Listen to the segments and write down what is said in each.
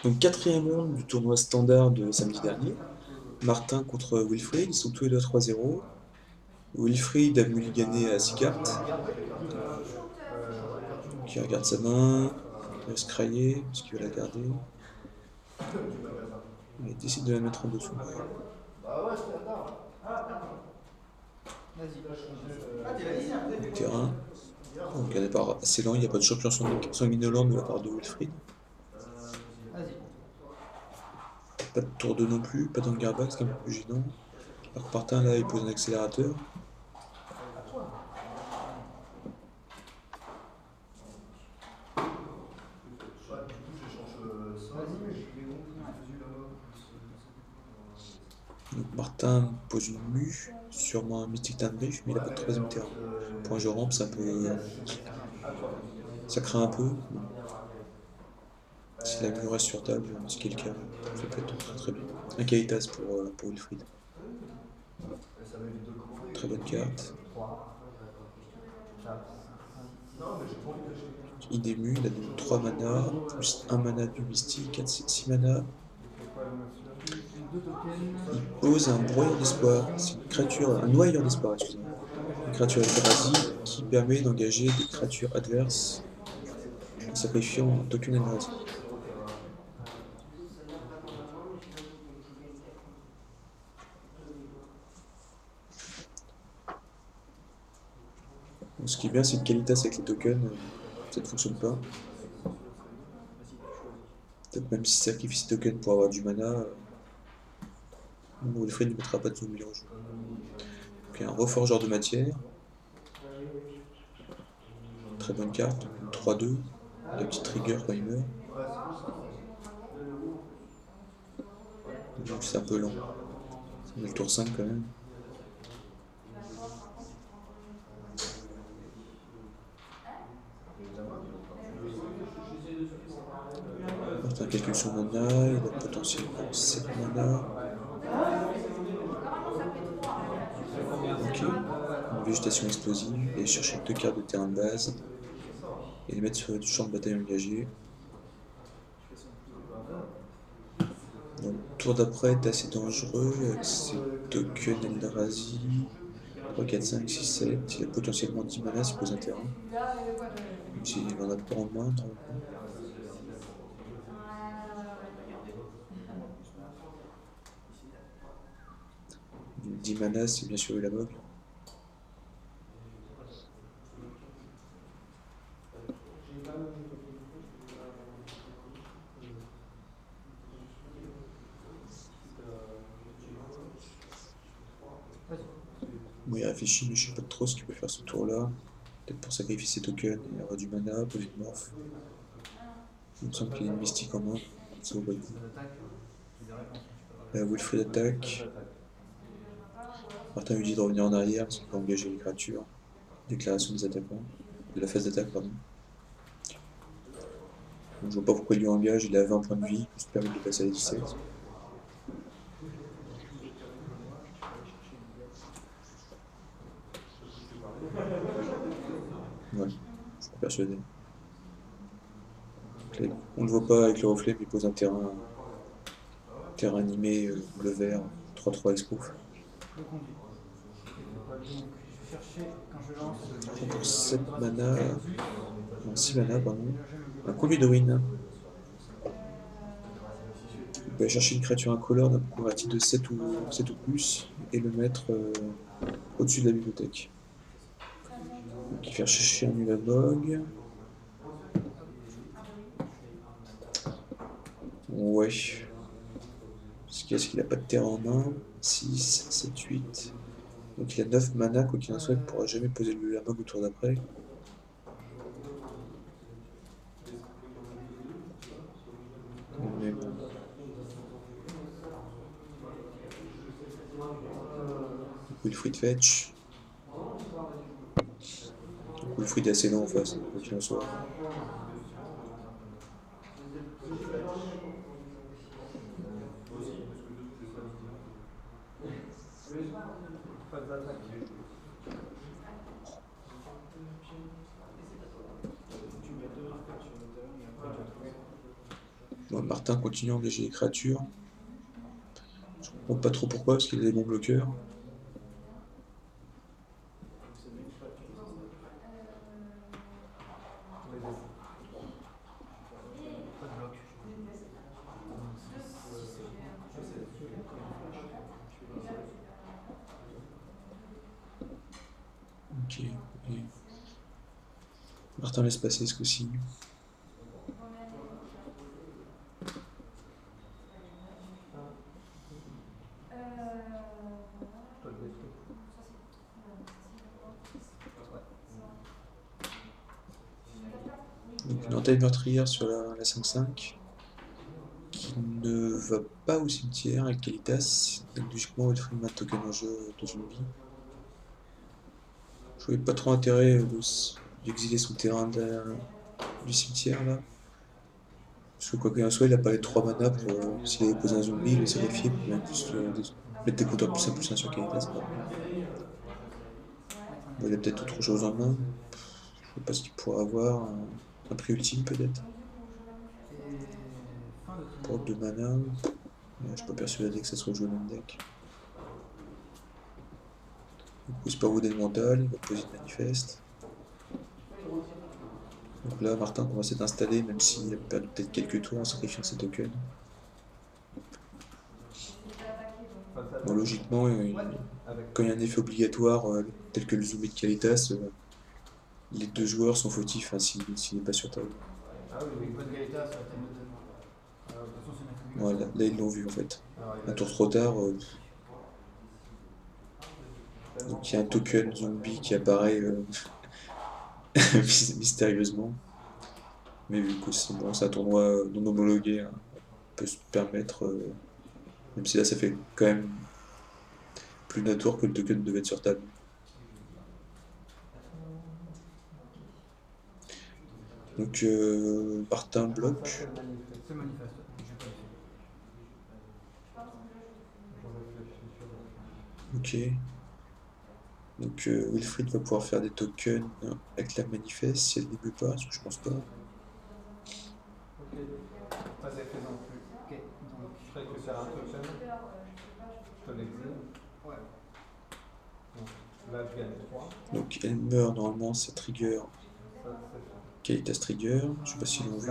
Donc quatrième round du tournoi standard de samedi dernier. Martin contre Wilfried, ils sont tous les deux à 3-0. Wilfried a mulligané à 6 cartes. Donc il regarde sa main, il va se crailler, parce qu'il veut la garder. Il décide de la mettre en dessous du terrain. Donc un départ assez lent, il n'y a pas de champion sanguinolent de la part de Wilfried. Pas de tour 2 non plus, pas d'Angerback, c'est un peu plus gênant. Alors que Martin là il pose un accélérateur. Donc Martin pose une mue, sûrement un Mystic Tandrift, mais il n'a pas de troisième terrain. Pour un jeu rampe, ça peut. Ça craint un peu. Bon. Si la mue reste sur table, ce qui est le cas, ça peut être très très bien. Un Kaitas pour Wilfried. Très bonne carte. Il démue, il a donc 3 mana, plus 1 mana du Mystique, 6 mana. Il pose un broyeur d'espoir. C'est une créature, un noyeur d'espoir, excusez-moi. Une créature Eldrazi qui permet d'engager des créatures adverses en sacrifiant un token Eldrazi. Donc, ce qui est bien, c'est que Kalitas avec les tokens, ça ne fonctionne pas. Peut-être même si sacrifie ses tokens pour avoir du mana, Wilfried ne mettra pas de zombie en jeu. Donc, il y a un reforgeur de matière. Très bonne carte, 3-2. La petite trigger quand il meurt. Donc c'est un peu lent. On est le tour 5 quand même. Martin calcule son mana, il a potentiellement 7 mana. Ok, une végétation explosive, il va chercher 2 cartes de terrain de base et les mettre sur du champ de bataille engagé. Donc tour d'après est assez dangereux avec ses tokens Eldrazi. 3, 4, 5, 6, 7. Il a potentiellement 10 mana s'il pose un terrain. Même s'il en a pas en main, normalement. 10 mana, c'est bien sûr Ulamog. Bon, il réfléchit, mais je sais pas trop ce qu'il peut faire ce tour-là. Peut-être pour sacrifier ses tokens et avoir du mana, poser une morph. Il me semble qu'il a une mystique en main. Ça vaut pas le coup. Wilfried attaque. Martin lui dit de revenir en arrière parce qu'il peut engager les créatures. Déclaration des attaquants. De la phase d'attaque, pardon. Donc, je vois pas pourquoi il lui engage, il a 20 points de vie, ça permet de passer à la 17. Ouais, je suis persuadé. Là, on le voit pas avec le reflet, mais il pose un terrain animé, bleu vert, 3-3 exproof. Pour 7 mana, non 6 mana, pardon, un conduit de ruine. Il peut aller chercher une créature incolore d'un pouvoir de 7 ou plus et le mettre au-dessus de la bibliothèque. Donc il fait chercher un Ulamog. Ouais. Est-ce qu'il a pas de terrain en main? 6, 7, 8. Donc il a 9 mana, quoi qu'il en soit, il ne pourra jamais poser le Ulamog au tour d'après. Mais bon. Wilfried fetch. Donc Wilfried est assez lent en face, quoi qu'il en soit. Bon, Martin continue à engager les créatures. Je comprends pas trop pourquoi, parce qu'il a des bons bloqueurs. Ok. Et Martin laisse passer ce coup-ci. Donc une entaille meurtrière sur la 5-5 qui ne va pas au cimetière avec Kalitas. Donc logiquement, Wilfried met un token en jeu de zombie. Je voyais pas trop intérêt d'exiler son terrain du cimetière là. Parce que quoi qu'il en soit, il a pas les 3 mana pour, s'il avait posé un zombie, le sacrifier pour mettre, mettre des compteurs +1/+1 sur Kalitas. Quoi. Bon, il a peut-être autre chose en main. Je sais pas ce qu'il pourrait avoir. Un prix ultime peut-être. Pour 2 mana. Je suis pas persuadé que ça soit joué au même deck. Du coup, c'est pas Wood Mental, il va poser une manifeste. Donc là, Martin va essayer d'installer, même s'il a perdu peut-être quelques tours en sacrifiant ses tokens. Bon, logiquement, quand il y a un effet obligatoire tel que le zombie de Kalitas, les 2 joueurs sont fautifs hein, s'il n'est pas sur table. Voilà, là ils l'ont vu en fait. Un tour trop tard. Donc il y a un token zombie qui apparaît mystérieusement. Mais vu que c'est bon, un tournoi non homologué, hein, on peut se permettre, même si là ça fait quand même plus d'un tour que le token devait être sur table. Donc Martin bloque. Ok. Donc Wilfried va pouvoir faire des tokens avec la manifeste si elle n'émeut pas, parce que je pense pas. Donc elle meurt normalement, ça trigger Kalitas trigger, je sais pas s'ils l'ont vu.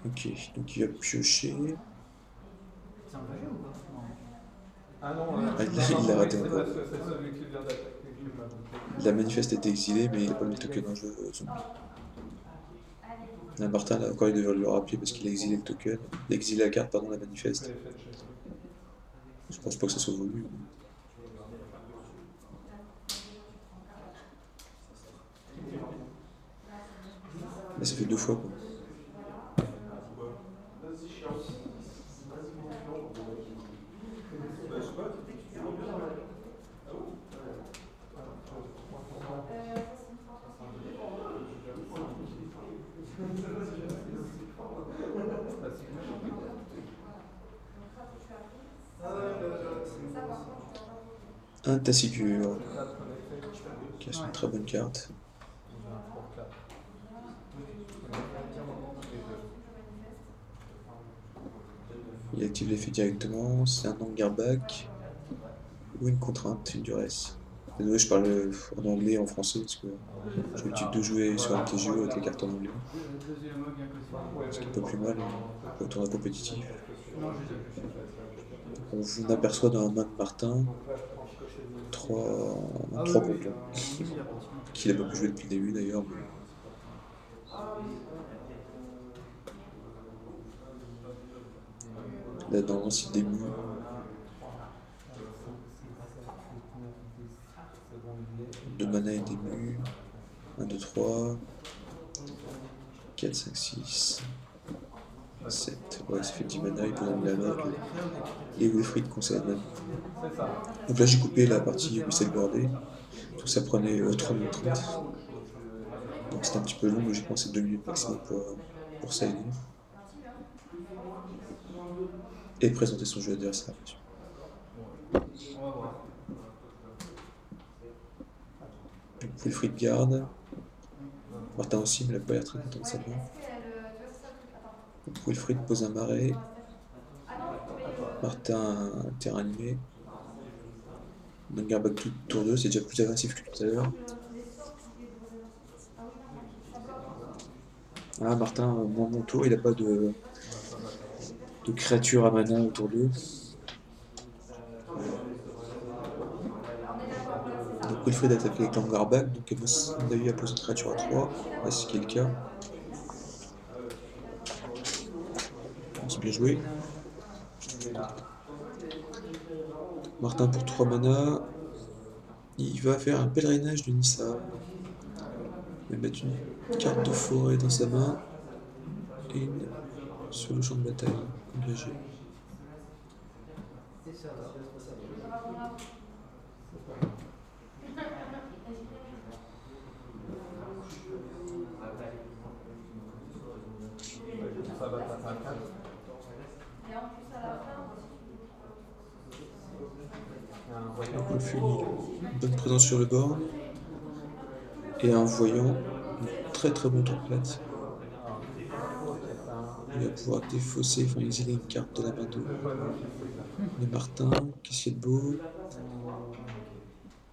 Ok, donc il va piocher. Ah, il l'a raté encore. La manifeste a été exilée, mais il n'a pas mis le token en jeu zombie. Là, Martin, là, encore, il devrait le rappeler parce qu'il a exilé le token. Il a exilé la carte, pardon, la manifeste. Je pense pas que ça soit voulu. Là, ça fait 2 fois, quoi. Un Tassigur, qui est une très bonne carte. Il active l'effet directement, c'est un Angerback ou une contrainte, une duresse. Désolé, je parle en anglais et en français parce que j'ai l'habitude de jouer sur MTGO avec les cartes en anglais. Ce qui est pas plus mal pour le tournoi compétitif. On aperçoit dans la main de Martin 3 pontons. Qu'il n'a pas pu jouer depuis le début d'ailleurs. Mais... là, normalement, s'il démue. 2 mana et dému. 1, 2, 3. 4, 5, 6. 7. Ouais, ça fait 10 mana, il peut en avec. Et Wilfried concède. Donc là, j'ai coupé la partie Whistle Boardé. Tout ça prenait 3 minutes 30. Donc c'était un petit peu long, logiquement, c'est 2 minutes maximum pour sider. Et présenter son jeu adversaire, bien sûr. Donc Wilfried garde. Martin aussi, mais il n'a pas l'air très content de sa main. Donc Wilfried pose un marais. Martin terrain animé. Dungarback tout tour 2, c'est déjà plus agressif que tout à l'heure. Ah, Martin, moins bon tour, il n'a pas de créature à mana autour d'eux. Donc Wilfried attaque avec Dungarback, donc à mon avis, il va poser une créature à 3. Ouais, c'est ce qui est le cas. C'est bien joué. Martin pour 3 mana. Il va faire un pèlerinage de Nissa. Il va mettre une carte de forêt dans sa main. Et une sur le champ de bataille, engagé. Donc le fusil, une bonne présence sur le board. Et un voyant, une très très bon tour plate. Il va pouvoir défausser, enfin exiler une carte de la main de Martin. Qu'est-ce qu'il y a de beau?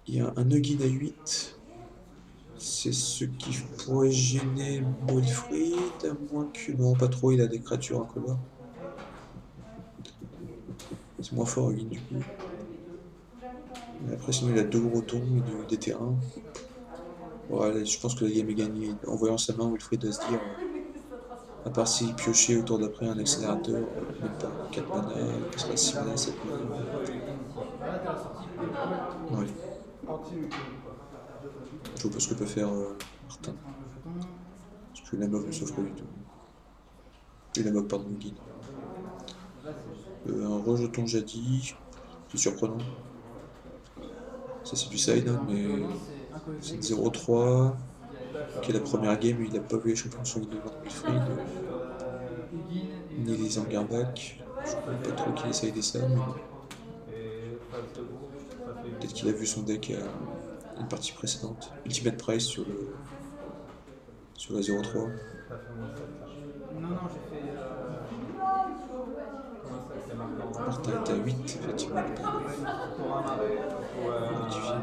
Il y a un Nuggin à 8. C'est ce qui pourrait gêner Wilfried, à moins que... Non, pas trop, il a des créatures incolores. C'est moins fort, Nuggin, du coup. Mais après, sinon, il a 2 gros tons et des terrains. Voilà, je pense que la game est gagnée. En voyant sa main, Wilfried doit se dire... à part s'il piochait au tour d'après un accélérateur, même pas 4 mana, il passera 6 mana, 7 mana. Ouais. Je vois pas ce que peut faire Martin. Parce que la mob ne s'offre pas du tout. Et la mob, pardon, guide. Un rejeton jadis, c'est surprenant. Ça c'est du side, mais c'est une 0-3. Qui est la première game, il n'a pas vu les champions sur l'île de Wilfried, ni les Angerback. Je crois pas trop qu'il essaye des ça, mais bon. Peut-être qu'il a vu son deck à une partie précédente. Ultimate Price sur la 0-3. Martin est à 8, effectivement, il est pas modifié.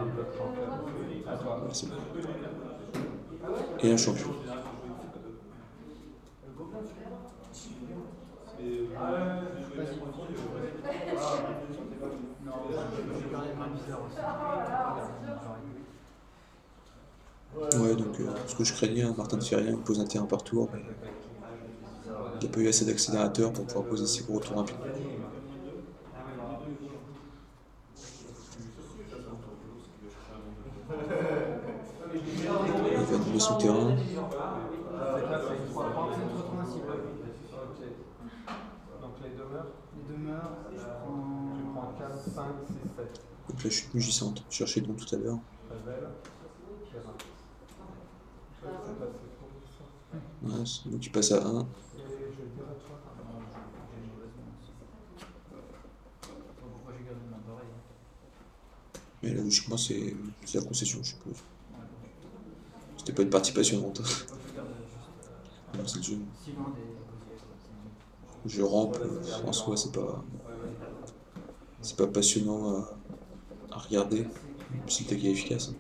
Voilà, c'est bon. Et un champion. Ouais, donc ce que je craignais, hein, Martin ne fait rien, il pose un terrain par tour, mais il n'a pas eu assez d'accélérateur pour pouvoir poser ses gros tours rapidement. Il va animer son terrain. Donc la chute mugissante, je cherchais le nom tout à l'heure. Ouais, donc il passe à 1. Mais là, logiquement, c'est la concession, je suppose. C'était pas une partie passionnante. Non, c'est le jeu. Je rampe, en soi, c'est pas passionnant à regarder, même si le deck est efficace.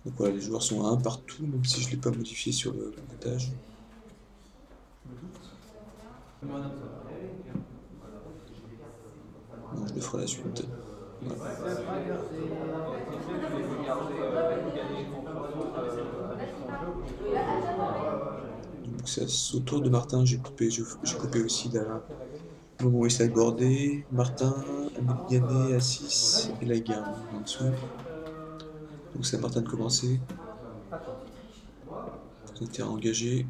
Donc voilà, les joueurs sont à 1 partout, même si je ne l'ai pas modifié sur le montage. Non, je le ferai à la suite. Voilà. Donc c'est au tour de Martin, j'ai coupé aussi le moment où il s'est accordé. Martin, Améliané à 6, et là il garde en dessous. Donc c'est à Martin de commencer. Un terrain engagé.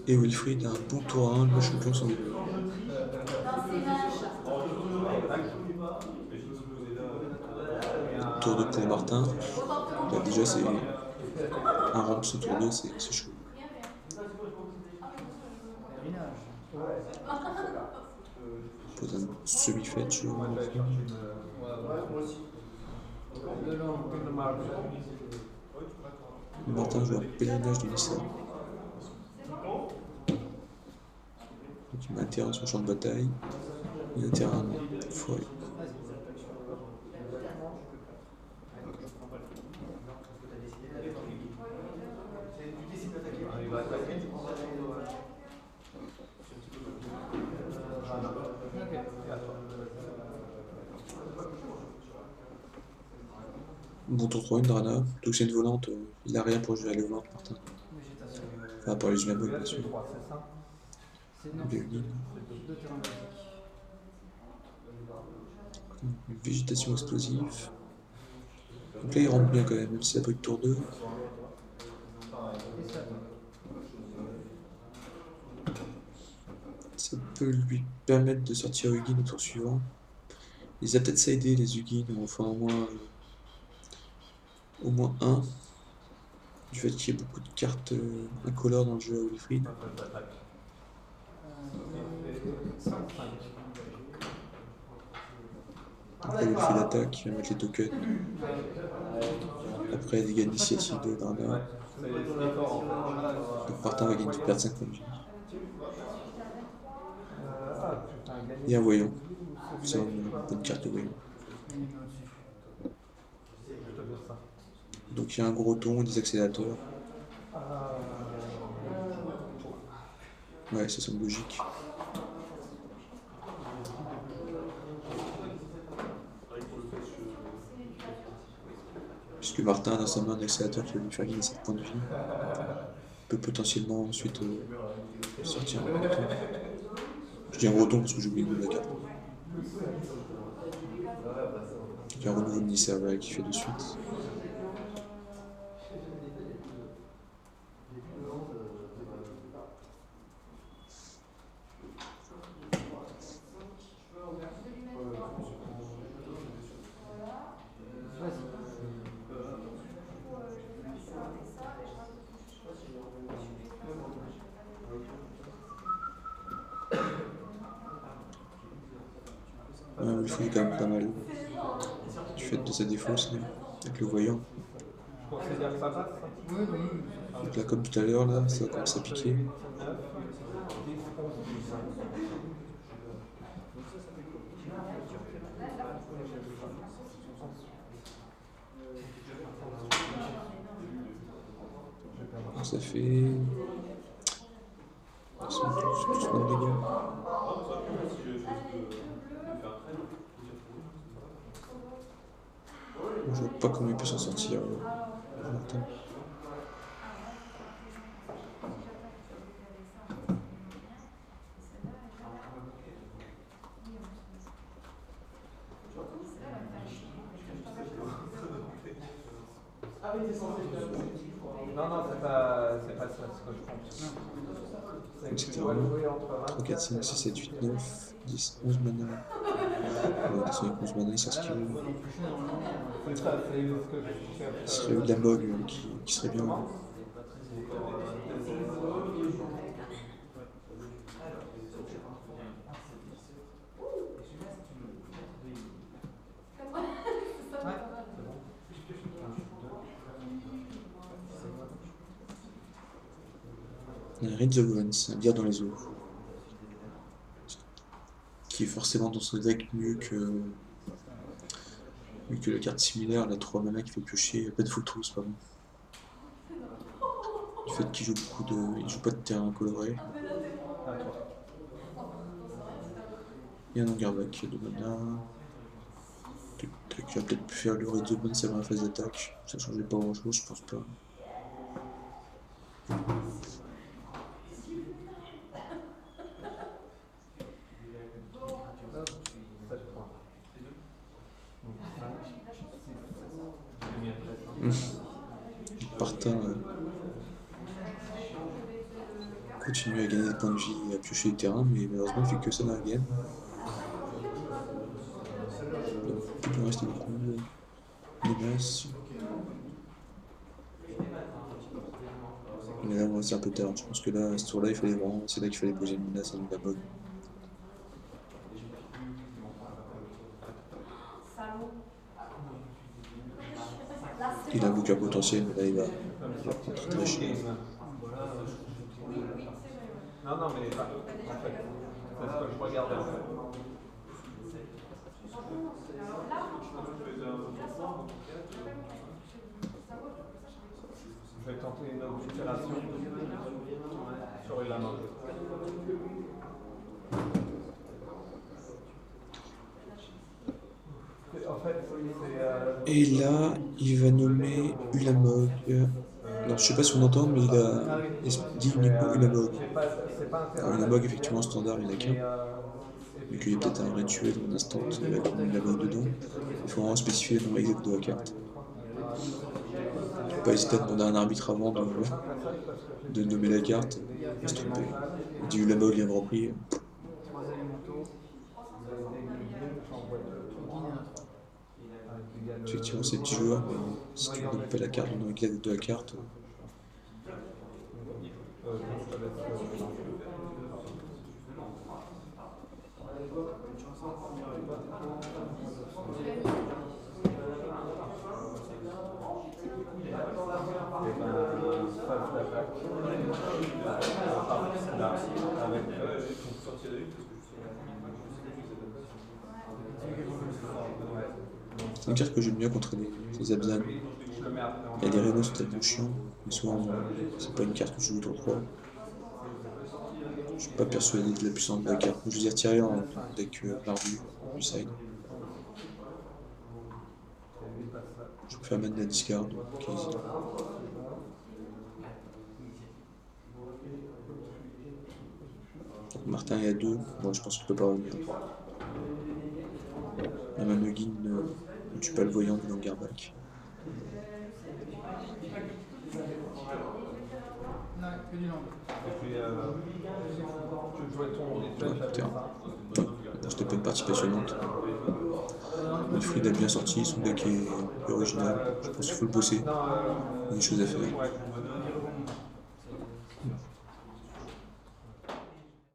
Et Wilfried a un bon tour à 1, le champion sans les deux. Tour 2 pour Martin. Là, déjà, c'est un ramp ce tour 2, c'est chaud. Pose un semi-fetch. Martin joue un pèlerinage de Nissa. Donc il met un terrain sur le champ de bataille. Il y a un terrain forêt. Bon tour 3, une Drana. Donc c'est une volante. Il a rien pour jouer à la volante, Martin. Enfin, à part les Unabog, bien sûr. Une végétation explosive. Donc là il rentre bien quand même si ça brille tour 2. Ça peut lui permettre de sortir Hugin au tour suivant. Il a peut-être ça aidé les Hugin, enfin au moins un. Du fait qu'il y ait beaucoup de cartes incolores dans le jeu à Wilfried. Après Wilfried attaque, il va mettre les tokens. Après dégâts d'initiative de Drana. Donc Martin va gagner, perdre 5 points de vie. Et un voyant. C'est une bonne carte de voyant. Donc il y a un gros ton, des accélérateurs. Ouais, ça semble logique. Puisque Martin a dans sa main un accélérateur qui va lui faire gagner 7 points de vie. Il peut potentiellement ensuite sortir un gros ton. Je dis un gros ton parce que j'ai oublié le nom de la carte. Il y a un renouveau de Nisserva qui fait de suite. Il faut quand même pas mal. Du fait de sa défausse, avec le voyant. Donc là, comme tout à l'heure, là, ça va commencer à piquer. Donc ça fait 12 points de dégâts. Je vois pas comment il peut s'en sortir, Martin. Non, c'est pas ça ce que je pense. Etc. 3, 4, 5, 6, 7, 8, 9, 10, 11 mana. Ouais, avec 11 mana, il sort ce qu'il veut. Ce serait de la Mog qui serait bien. Un Read the Ruins, un lire dans les eaux. Qui est forcément dans son deck mieux que la carte similaire, la 3 mana qui fait piocher Pen Trousse, pardon. Du fait qu'il joue il joue pas de terrain coloré. Et un Angerback de mana. Il va peut-être faire le Read the Ruins avant la phase d'attaque. Ça changeait pas grand chose, je pense pas. Martin continue à gagner des points de vie et à piocher le terrain, mais malheureusement il fait que ça dans la game. Il peut rester beaucoup menaces. Mais là, c'est un peu tard. Je pense que là, à ce tour-là, c'est là qu'il fallait poser une menace à Nudabog. aucun potentiel, mais là il va prendre très très cher. Non, non, mais en fait, c'est ce que je regardais en fait. Je vais tenter une autre itération sur la mode. En fait, c'est. Et là, il va nommer Ulamog. Alors, je sais pas si on entend, mais il dit uniquement Ulamog. Alors, Ulamog, effectivement, en standard, il n'y en a qu'un. Mais qu'il y a peut-être un rituel ou un instant avec Ulamog dedans. Il faut vraiment spécifier le nom exact de la carte. Faut pas hésiter à demander à un arbitre avant de nommer la carte. Il va se tromper. Il dit Ulamog, il vient de repris. Effectivement, c'est petit joueur, mais si tu ne donnes pas la carte, le nom exact de la carte. C'est une carte que j'aime bien contre les Abzan. Il y a des Reno, c'est tellement chiant, mais souvent c'est pas une carte que je joue tour 3. Je suis pas persuadé de la puissance de la carte. Je les ai retirés en deck barbu du side. Je préfère mettre de la discard, ok, easy. Donc Martin est à 2, moi je pense qu'il peut pas revenir. La Manogin ne tue pas le voyant du Langerback. C'était pas une partie passionnante. Wilfried a bien sorti, son deck est original. Je pense qu'il faut le bosser. Il y a des choses à faire.